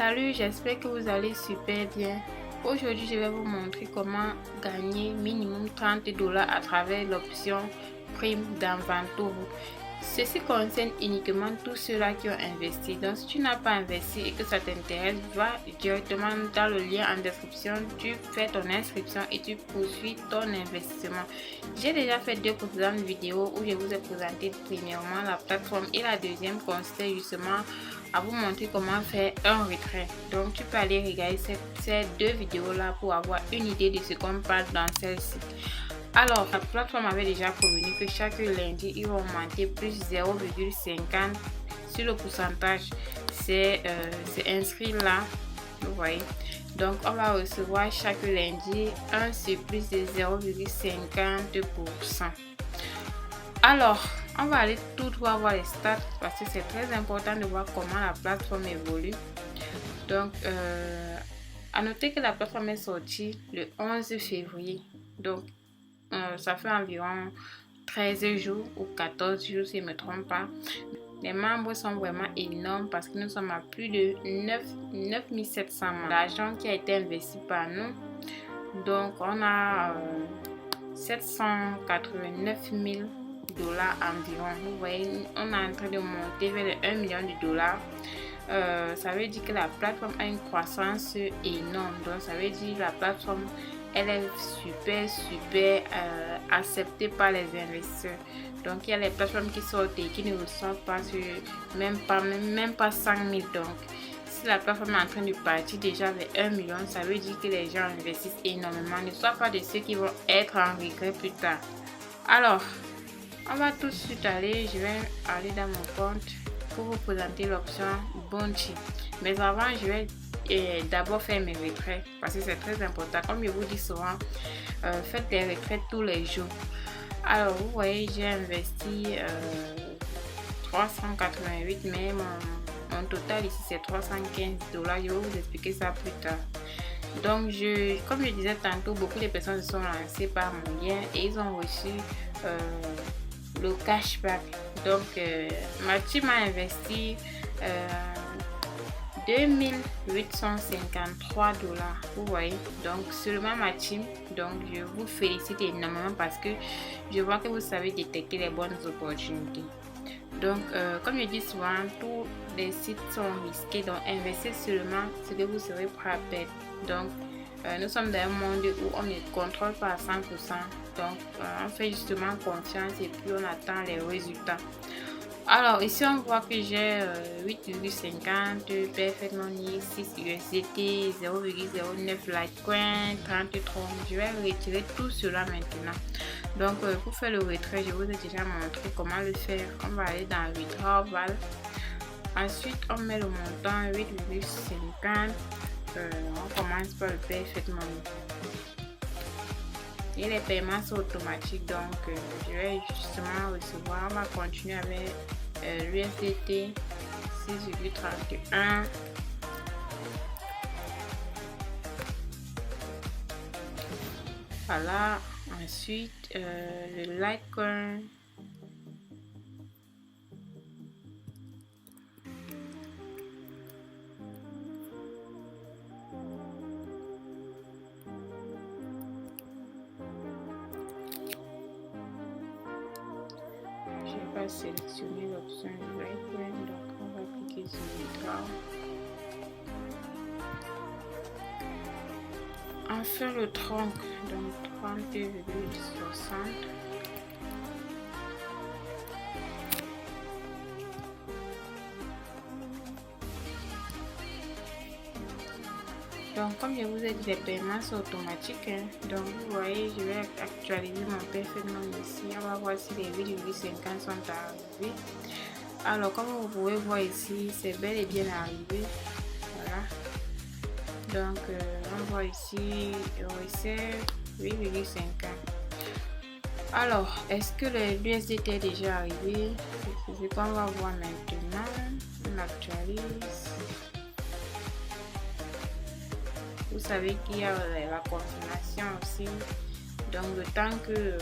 Salut, j'espère que vous allez super bien. Aujourd'hui, je vais vous montrer comment gagner minimum $30 à travers l'option prime d'Inventoro. Ceci concerne uniquement tous ceux-là qui ont investi. Donc, si tu n'as pas investi et que ça t'intéresse, va directement dans le lien en description. Tu fais ton inscription et tu poursuis ton investissement. J'ai déjà fait deux précédentes vidéos où je vous ai présenté premièrement la plateforme et la deuxième consistait justement à vous montrer comment faire un retrait. Donc, tu peux aller regarder ces deux vidéos-là pour avoir une idée de ce qu'on parle dans celle-ci. Alors, la plateforme avait déjà prévenu que chaque lundi, il va augmenter plus 0,50 sur le pourcentage. C'est inscrit là, vous voyez. Donc, on va recevoir chaque lundi un surplus de 0,50%. Alors, on va aller tout droit voir les stats parce que c'est très important de voir comment la plateforme évolue. Donc, à noter que la plateforme est sortie le 11 février. Donc, ça fait environ 13 jours ou 14 jours si je ne me trompe pas. Les membres sont vraiment énormes parce que nous sommes à plus de 9700 membres. L'argent qui a été investi par nous. Donc, on a 789 000 $ environ. Vous voyez, on est en train de monter vers les $1 million. Ça veut dire que la plateforme a une croissance énorme. Donc, ça veut dire que la plateforme, elle est super acceptée par les investisseurs. Donc, il y a les plateformes qui sortent et qui ne reçoivent pas sur même pas 100 000. Donc, si la plateforme est en train de partir déjà vers 1 million, ça veut dire que les gens investissent énormément. Ne sois pas de ceux qui vont être en regret plus tard. Alors, on va tout de suite aller, je vais aller dans mon compte pour vous présenter l'option Bounty. Mais avant, je vais d'abord faire mes retraits parce que c'est très important. Comme je vous dis souvent, faites des retraits tous les jours. Alors, vous voyez, j'ai investi 388, mais mon total ici c'est 315 $. Je vais vous expliquer ça plus tard. Donc, comme je disais tantôt, beaucoup de personnes se sont lancées par mon lien et ils ont reçu le cashback. Donc, ma team a investi 2853 $. Vous voyez, donc seulement ma team. Donc, je vous félicite énormément parce que je vois que vous savez détecter les bonnes opportunités. Donc, comme je dis souvent, tous les sites sont risqués. Donc, investissez seulement ce que vous serez prêt à perdre. Donc, nous sommes dans un monde où on ne contrôle pas à 100%. Donc, on fait justement confiance et puis on attend les résultats. Alors, ici, on voit que j'ai 8,50 Perfect Money, 6 USDT, 0,09 Litecoin, 30 Tron. Je vais retirer tout cela maintenant. Donc, pour faire le retrait, je vous ai déjà montré comment le faire. On va aller dans Withdrawal. Ensuite, on met le montant 8,50. On commence par le Perfect Money. Et les paiements sont automatiques, donc je vais justement recevoir. On va continuer avec l'USDT 6,31. Voilà, ensuite le Litecoin. Je vais pas sélectionner l'option Litecoin, donc on va cliquer sur Withdraw. Enfin le tronc, donc 30,60. Donc, comme je vous ai dit, les paiements sont automatiques. Donc, vous voyez, je vais actualiser mon Perfect Money ici. On va voir si les 8,50 sont arrivés. Alors, comme vous pouvez voir ici, c'est bel et bien arrivé. Voilà. Donc, on voit ici, recette 8,50. Alors, est-ce que l'USDT est déjà arrivé? C'est ce qu'on va voir maintenant. On actualise. Vous savez qu'il y a la confirmation aussi. Donc, le temps que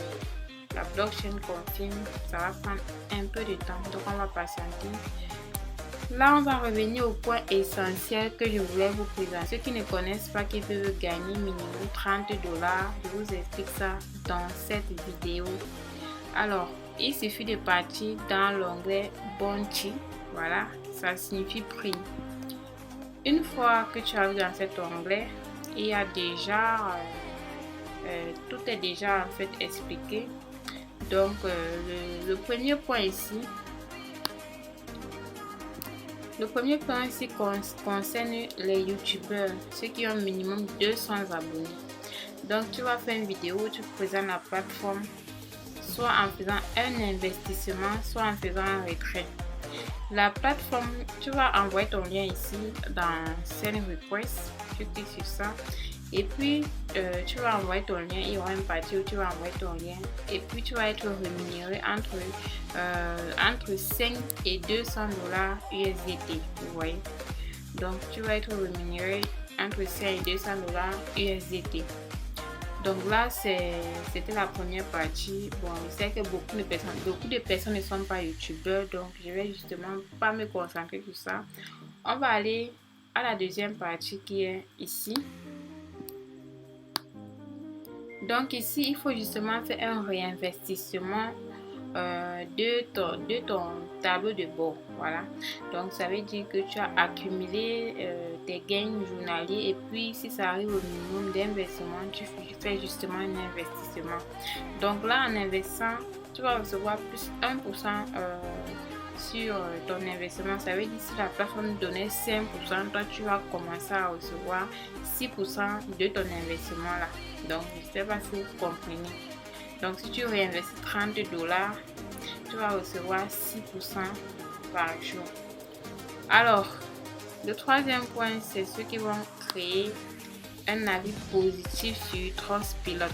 la blockchain confirme, ça va prendre un peu de temps. Donc, on va patienter. Là, on va revenir au point essentiel que je voulais vous présenter. Ceux qui ne connaissent pas qui peuvent gagner minimum 30 $, je vous explique ça dans cette vidéo. Alors, il suffit de partir dans l'onglet Bounty. Voilà, ça signifie prime. Une fois que tu arrives dans cet onglet, il y a déjà, tout est déjà en fait expliqué. Donc, le premier point ici, concerne les youtubeurs, ceux qui ont minimum 200 abonnés. Donc, tu vas faire une vidéo où tu présentes la plateforme, soit en faisant un investissement, soit en faisant un retrait. La plateforme, tu vas envoyer ton lien ici dans Send Request. Tu cliques sur ça. Et puis, tu vas envoyer ton lien. Il y aura une partie où tu vas envoyer ton lien. Et puis, tu vas être rémunéré entre 5 et 200 $ USDT. Vous voyez? Donc, tu vas être rémunéré entre 5 et 200 $ USDT. Donc là, c'était la première partie. Bon, je sais que beaucoup de personnes ne sont pas youtubeurs, donc je vais justement pas me concentrer sur ça. On va aller à la deuxième partie qui est ici. Donc ici, il faut justement faire un réinvestissement de ton tableau de bord. Voilà, donc ça veut dire que tu as accumulé tes gains journaliers, et puis si ça arrive au minimum d'investissement, tu fais justement un investissement. Donc là, en investissant, tu vas recevoir plus 1% sur ton investissement. Ça veut dire si la plateforme donnait 5%, toi tu vas commencer à recevoir 6% de ton investissement là. Donc je ne sais pas si vous comprenez. Donc si tu réinvestis 30 $, tu vas recevoir 6% par jour. Alors, le troisième point, c'est ceux qui vont créer un avis positif sur Trustpilot.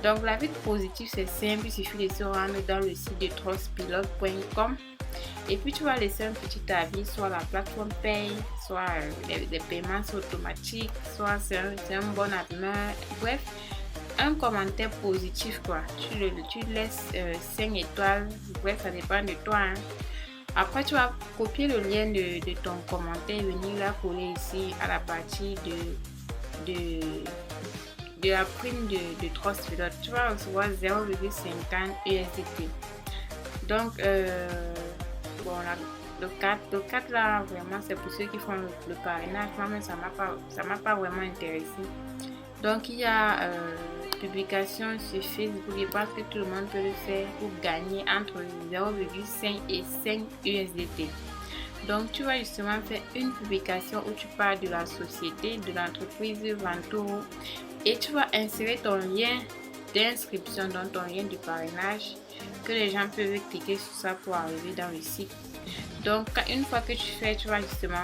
Donc l'avis positif, c'est simple, il suffit de se rendre dans le site de trustpilot.com et puis tu vas laisser un petit avis, soit la plateforme paye, soit les paiements sont automatiques, soit c'est un bon avenant, bref, un commentaire positif quoi. Tu laisses 5 étoiles, bref, ça dépend de toi. Hein. Après, tu vas copier le lien de ton commentaire et venir la coller ici à la partie de la prime de Trustpilot. Tu vas recevoir 0,50 USDT. Donc, bon, le 4 là, vraiment, c'est pour ceux qui font le parrainage. Moi, ça m'a pas vraiment intéressé. Donc, il y a publication sur Facebook. Je pense que tout le monde peut le faire pour gagner entre 0,5 et 5 USDT. Donc, tu vas justement faire une publication où tu parles de la société, de l'entreprise Vanturo, et tu vas insérer ton lien d'inscription dans ton lien de parrainage que les gens peuvent cliquer sur ça pour arriver dans le site. Donc, une fois que tu fais, tu vas justement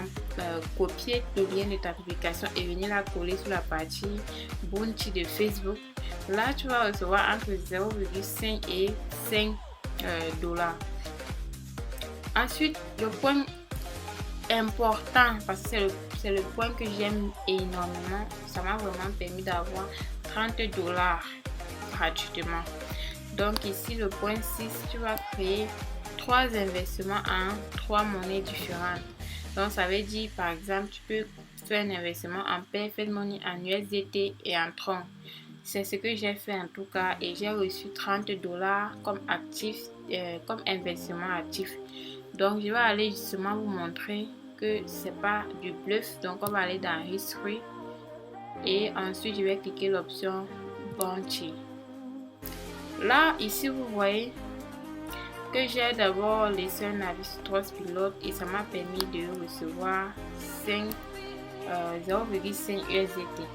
copier le lien de ta publication et venir la coller sur la partie Bounty de Facebook. Là, tu vas recevoir entre 0,5 et 5 $. Ensuite, le point important, parce que c'est le point que j'aime énormément, ça m'a vraiment permis d'avoir 30 $ gratuitement. Donc ici, le point 6, tu vas créer 3 investissements en 3 monnaies différentes. Donc ça veut dire, par exemple, tu peux faire un investissement en Perfect Money, en USDT et en Tron. C'est ce que j'ai fait en tout cas, et j'ai reçu 30 $ comme actif, comme investissement actif. Donc je vais aller justement vous montrer que c'est pas du bluff. Donc on va aller dans History et ensuite je vais cliquer l'option Bounty. Là ici vous voyez que j'ai d'abord laissé un avis sur Trustpilot et ça m'a permis de recevoir 0,5 USDT.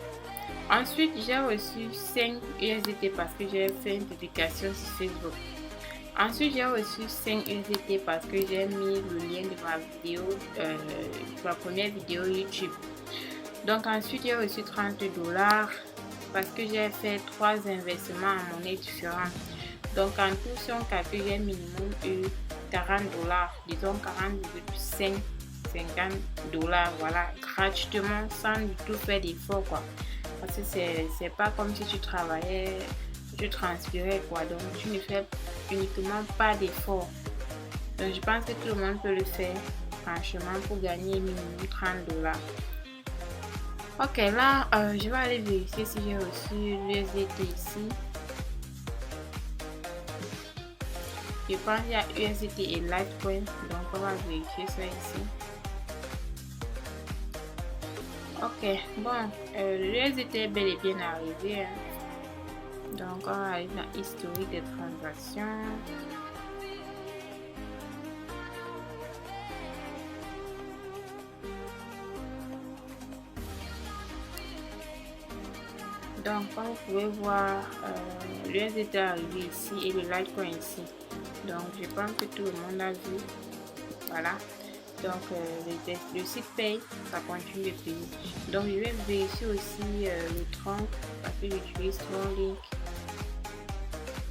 Ensuite j'ai reçu 5 USDT parce que j'ai fait une publication sur Facebook. Ensuite, j'ai reçu 5 USDT parce que j'ai mis le lien de ma vidéo, ma première vidéo YouTube. Donc ensuite, j'ai reçu 30 $ parce que j'ai fait 3 investissements en monnaie différentes. Donc en tout, si on calcule, j'ai minimum eu 40 $, disons 40,50 $, voilà, gratuitement, sans du tout faire d'effort quoi. Parce que c'est pas comme si tu travaillais, tu transpirais quoi, donc tu ne fais uniquement pas d'effort. Donc je pense que tout le monde peut le faire retranchement pour gagner minimum 30 $. Ok, là, je vais aller vérifier si j'ai reçu l'USDT ici. Je pense qu'il y a USDT et Litecoin, donc on va vérifier ça ici. Ok, bon, l'USDT est bel et bien arrivé. Donc on va aller dans historique des transactions. Donc comme vous pouvez voir, l'USDT est arrivé ici et le Litecoin ici. Donc je pense que tout le monde a vu. Voilà. Donc le site paye, ça continue de payer. Donc je vais vérifier aussi le Tron parce que j'utilise Tronlink.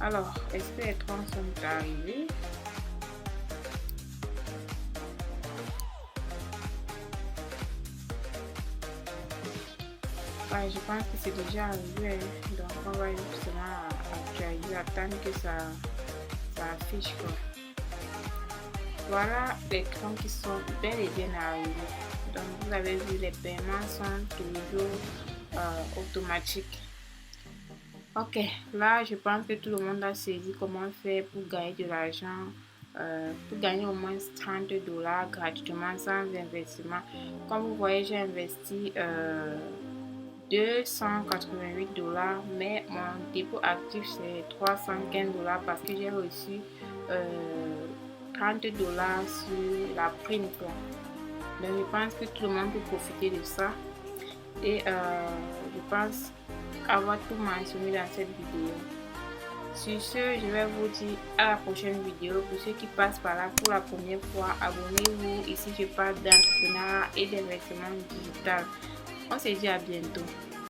Alors, est-ce que les Tron sont arrivés? Ouais, je pense que c'est déjà arrivé. Donc on va justement actualiser, attendre que ça affiche quoi. Voilà les Tron qui sont bel et bien arrivés. Donc vous avez vu, les paiements sont toujours automatiques. Ok, là je pense que tout le monde a saisi comment faire pour gagner de l'argent, pour gagner au moins 30 $ gratuitement sans investissement. Comme vous voyez, j'ai investi 288 $, mais mon dépôt actif c'est 315 $ parce que j'ai reçu 30 $ sur la prime. Donc je pense que tout le monde peut profiter de ça et je pense avoir tout mentionné dans cette vidéo. Sur ce, je vais vous dire à la prochaine vidéo. Pour ceux qui passent par là pour la première fois, abonnez-vous. Ici je parle d'entrepreneuriat et d'investissement digital. On se dit à bientôt.